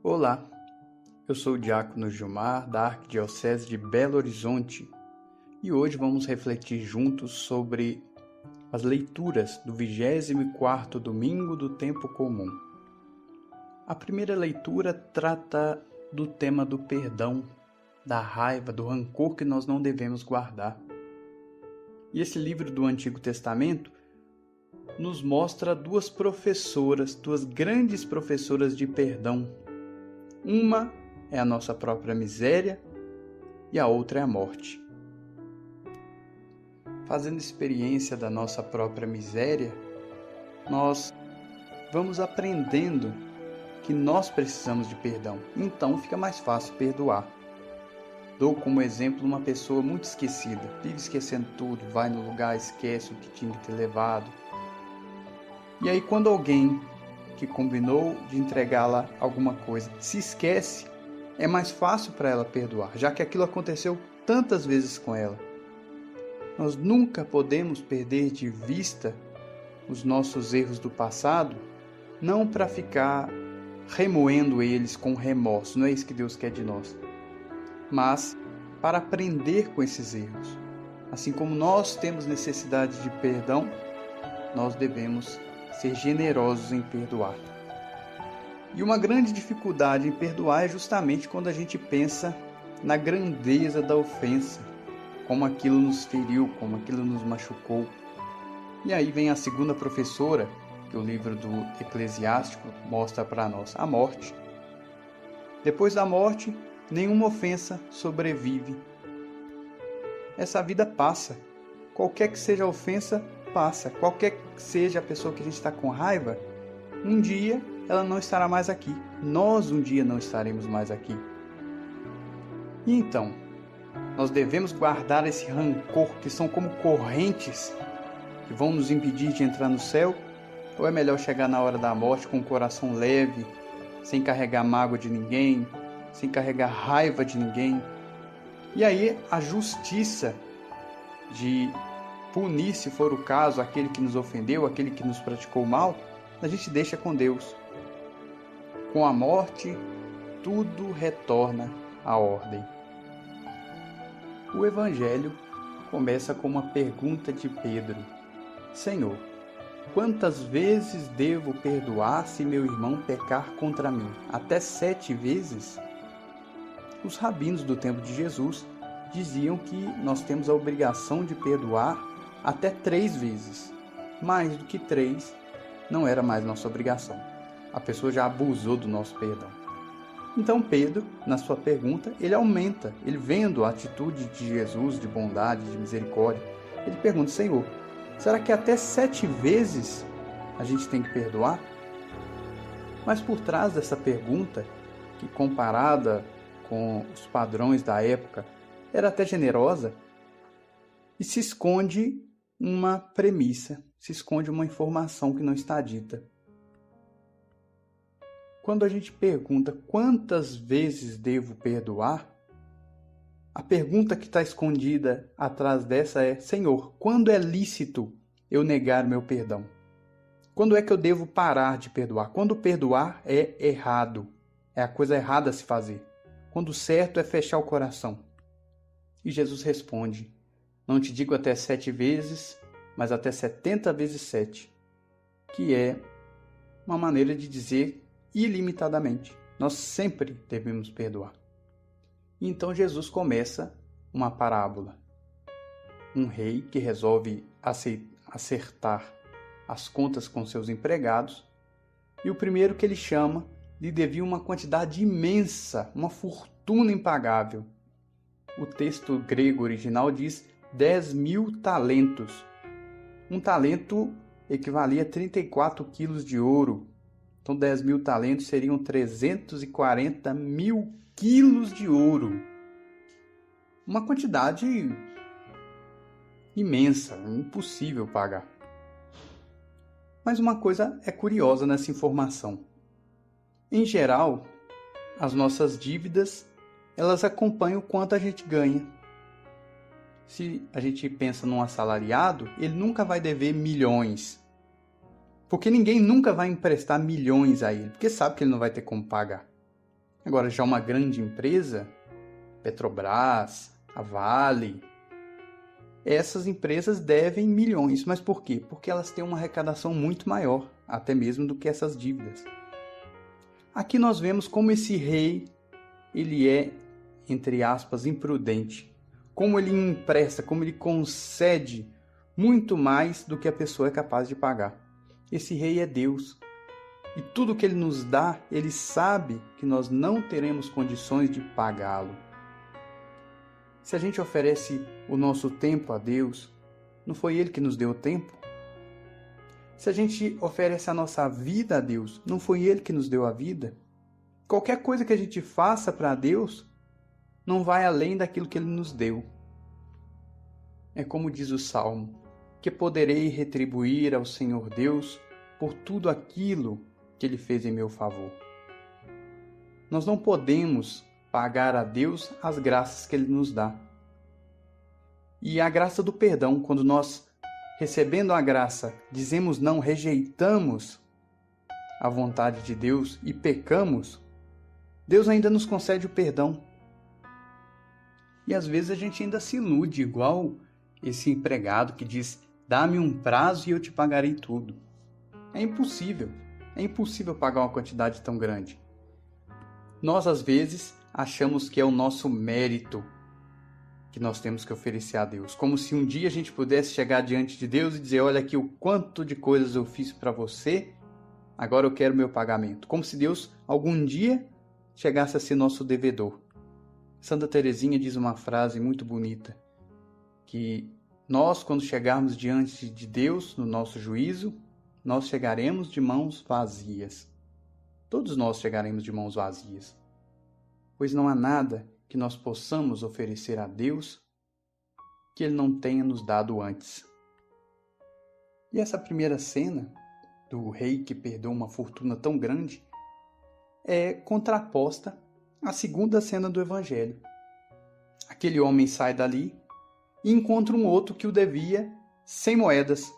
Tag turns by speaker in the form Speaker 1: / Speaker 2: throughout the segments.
Speaker 1: Olá, eu sou o diácono Gilmar, da Arquidiocese de Belo Horizonte, e hoje vamos refletir juntos sobre as leituras do 24º domingo do tempo comum. A primeira leitura trata do tema do perdão, da raiva, do rancor que nós não devemos guardar. E esse livro do Antigo Testamento nos mostra duas grandes professoras de perdão. Uma é a nossa própria miséria e a outra é a morte. Fazendo experiência da nossa própria miséria, nós vamos aprendendo que nós precisamos de perdão. Então fica mais fácil perdoar. Dou como exemplo uma pessoa muito esquecida, vive esquecendo tudo, vai no lugar, esquece o que tinha que ter levado. E aí quando alguém que combinou de entregá-la alguma coisa se esquece, é mais fácil para ela perdoar, já que aquilo aconteceu tantas vezes com ela. Nós nunca podemos perder de vista os nossos erros do passado, não para ficar remoendo eles com remorso, não é isso que Deus quer de nós, mas para aprender com esses erros. Assim como nós temos necessidade de perdão, nós devemos ser generosos em perdoar. E uma grande dificuldade em perdoar é justamente quando a gente pensa na grandeza da ofensa, como aquilo nos feriu, como aquilo nos machucou. E aí vem a segunda professora, que o livro do Eclesiástico mostra para nós, a morte. Depois da morte, nenhuma ofensa sobrevive. Essa vida passa. Qualquer que seja a ofensa, passa. Qualquer que seja a pessoa que a gente está com raiva, um dia ela não estará mais aqui. Nós um dia não estaremos mais aqui. E então, nós devemos guardar esse rancor, que são como correntes que vão nos impedir de entrar no céu? Ou é melhor chegar na hora da morte com o coração leve, sem carregar mágoa de ninguém, sem carregar raiva de ninguém? E aí a justiça de punir, se for o caso, aquele que nos ofendeu, aquele que nos praticou mal, a gente deixa com Deus. Com a morte, tudo retorna à ordem. O Evangelho começa com uma pergunta de Pedro: Senhor, quantas vezes devo perdoar se meu irmão pecar contra mim? Até 7 vezes? Os rabinos do tempo de Jesus diziam que nós temos a obrigação de perdoar até 3 vezes. Mais do que 3 não era mais nossa obrigação. A pessoa já abusou do nosso perdão. Então Pedro, na sua pergunta, ele aumenta. Ele vendo a atitude de Jesus, de bondade, de misericórdia, ele pergunta: Senhor, será que até 7 vezes a gente tem que perdoar? Mas por trás dessa pergunta, que comparada com os padrões da época, era até generosa, e se esconde uma premissa, se esconde uma informação que não está dita. Quando a gente pergunta quantas vezes devo perdoar, a pergunta que está escondida atrás dessa é: Senhor, quando é lícito eu negar meu perdão? Quando é que eu devo parar de perdoar? Quando perdoar é errado, é a coisa errada a se fazer. Quando o certo é fechar o coração. E Jesus responde: não te digo até 7 vezes, mas até 70 vezes 7, que é uma maneira de dizer ilimitadamente. Nós sempre devemos perdoar. E então Jesus começa uma parábola. Um rei que resolve acertar as contas com seus empregados, e o primeiro que ele chama lhe devia uma quantidade imensa, uma fortuna impagável. O texto grego original diz 10.000 talentos. Um talento equivalia a 34 quilos de ouro. Então 10.000 talentos seriam 340 mil quilos de ouro. Uma quantidade imensa, impossível pagar. Mas uma coisa é curiosa nessa informação. Em geral, as nossas dívidas, elas acompanham o quanto a gente ganha. Se a gente pensa num assalariado, ele nunca vai dever milhões. Porque ninguém nunca vai emprestar milhões a ele, porque sabe que ele não vai ter como pagar. Agora, já uma grande empresa, Petrobras, a Vale, essas empresas devem milhões. Mas por quê? Porque elas têm uma arrecadação muito maior, até mesmo do que essas dívidas. Aqui nós vemos como esse rei, ele é, entre aspas, imprudente. Como ele empresta, como ele concede muito mais do que a pessoa é capaz de pagar. Esse rei é Deus. E tudo que ele nos dá, ele sabe que nós não teremos condições de pagá-lo. Se a gente oferece o nosso tempo a Deus, não foi Ele que nos deu o tempo? Se a gente oferece a nossa vida a Deus, não foi Ele que nos deu a vida? Qualquer coisa que a gente faça para Deus, não vai além daquilo que Ele nos deu. É como diz o Salmo, que poderei retribuir ao Senhor Deus por tudo aquilo que Ele fez em meu favor. Nós não podemos pagar a Deus as graças que Ele nos dá. E a graça do perdão, quando nós, recebendo a graça, dizemos não, rejeitamos a vontade de Deus e pecamos, Deus ainda nos concede o perdão. E às vezes a gente ainda se ilude, igual esse empregado que diz, dá-me um prazo e eu te pagarei tudo. É impossível pagar uma quantidade tão grande. Nós, às vezes, achamos que é o nosso mérito que nós temos que oferecer a Deus. Como se um dia a gente pudesse chegar diante de Deus e dizer, olha aqui o quanto de coisas eu fiz para você, agora eu quero meu pagamento. Como se Deus, algum dia, chegasse a ser nosso devedor. Santa Teresinha diz uma frase muito bonita, que nós, quando chegarmos diante de Deus, no nosso juízo, nós chegaremos de mãos vazias. Todos nós chegaremos de mãos vazias, pois não há nada que nós possamos oferecer a Deus que Ele não tenha nos dado antes. E essa primeira cena do rei que perdeu uma fortuna tão grande é contraposta à segunda cena do Evangelho. Aquele homem sai dali e encontra um outro que o devia 100 moedas.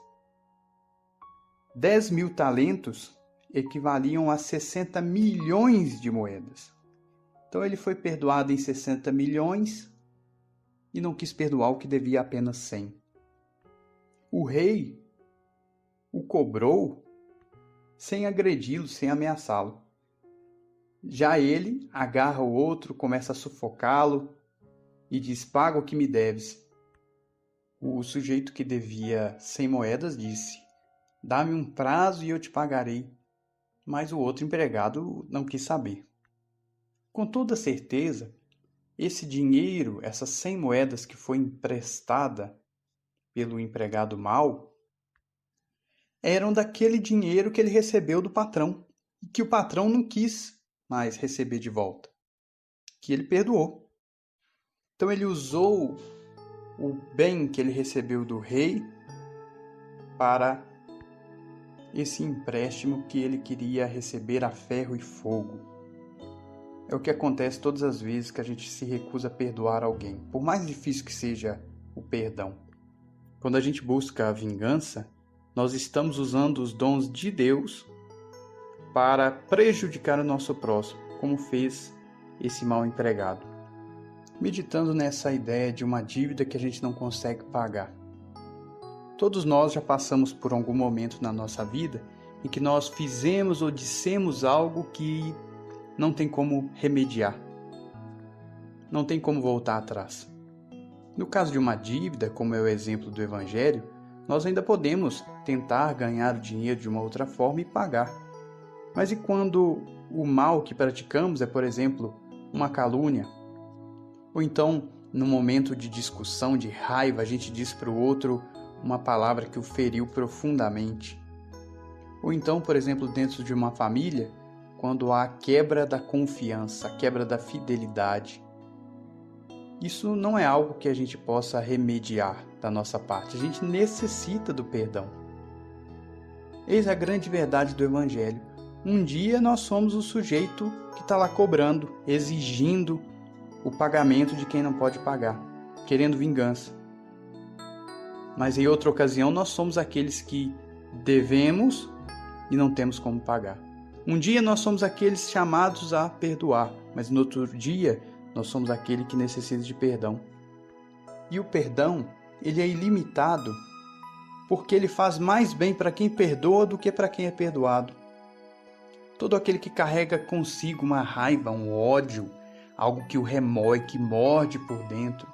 Speaker 1: 10.000 talentos equivaliam a 60 milhões de moedas. Então ele foi perdoado em 60 milhões e não quis perdoar o que devia apenas 100. O rei o cobrou sem agredi-lo, sem ameaçá-lo. Já ele agarra o outro, começa a sufocá-lo e diz, paga o que me deves. O sujeito que devia 100 moedas disse, dá-me um prazo e eu te pagarei. Mas o outro empregado não quis saber. Com toda certeza, esse dinheiro, essas 100 moedas que foi emprestada pelo empregado mau, eram daquele dinheiro que ele recebeu do patrão, e que o patrão não quis mais receber de volta, que ele perdoou. Então ele usou o bem que ele recebeu do rei para esse empréstimo que ele queria receber a ferro e fogo. É o que acontece todas as vezes que a gente se recusa a perdoar alguém, por mais difícil que seja o perdão. Quando a gente busca a vingança, nós estamos usando os dons de Deus para prejudicar o nosso próximo, como fez esse mau empregado. Meditando nessa ideia de uma dívida que a gente não consegue pagar. Todos nós já passamos por algum momento na nossa vida em que nós fizemos ou dissemos algo que não tem como remediar. Não tem como voltar atrás. No caso de uma dívida, como é o exemplo do Evangelho, nós ainda podemos tentar ganhar o dinheiro de uma outra forma e pagar. Mas e quando o mal que praticamos é, por exemplo, uma calúnia? Ou então, num momento de discussão, de raiva, a gente diz para o outro uma palavra que o feriu profundamente. Ou então, por exemplo, dentro de uma família, quando há a quebra da confiança, a quebra da fidelidade. Isso não é algo que a gente possa remediar da nossa parte. A gente necessita do perdão. Eis a grande verdade do Evangelho. Um dia nós somos o sujeito que está lá cobrando, exigindo o pagamento de quem não pode pagar, querendo vingança. Mas em outra ocasião nós somos aqueles que devemos e não temos como pagar. Um dia nós somos aqueles chamados a perdoar, mas no outro dia nós somos aquele que necessita de perdão. E o perdão, ele é ilimitado, porque ele faz mais bem para quem perdoa do que para quem é perdoado. Todo aquele que carrega consigo uma raiva, um ódio, algo que o remói, que morde por dentro,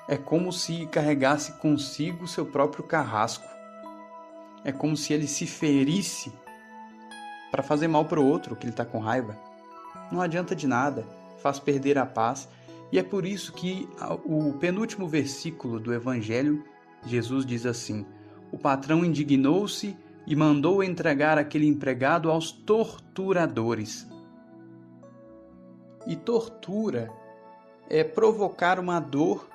Speaker 1: é como se carregasse consigo seu próprio carrasco. É como se ele se ferisse para fazer mal para o outro que ele está com raiva. Não adianta de nada, faz perder a paz. E é por isso que o penúltimo versículo do Evangelho, Jesus diz assim: o patrão indignou-se e mandou entregar aquele empregado aos torturadores. E tortura é provocar uma dor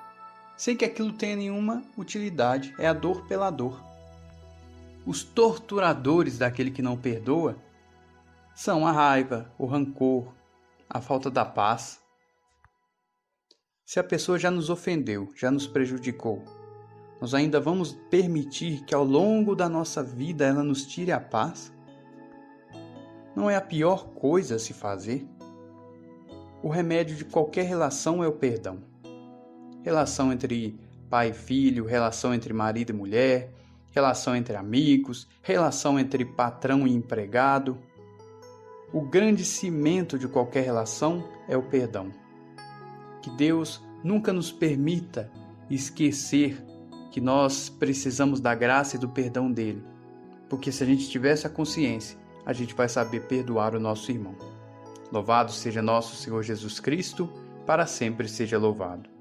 Speaker 1: sem que aquilo tenha nenhuma utilidade. É a dor pela dor. Os torturadores daquele que não perdoa são a raiva, o rancor, a falta da paz. Se a pessoa já nos ofendeu, já nos prejudicou, nós ainda vamos permitir que ao longo da nossa vida ela nos tire a paz? Não é a pior coisa a se fazer? O remédio de qualquer relação é o perdão. Relação entre pai e filho, relação entre marido e mulher, relação entre amigos, relação entre patrão e empregado. O grande cimento de qualquer relação é o perdão. Que Deus nunca nos permita esquecer que nós precisamos da graça e do perdão dele, porque se a gente tiver essa consciência, a gente vai saber perdoar o nosso irmão. Louvado seja nosso Senhor Jesus Cristo, para sempre seja louvado.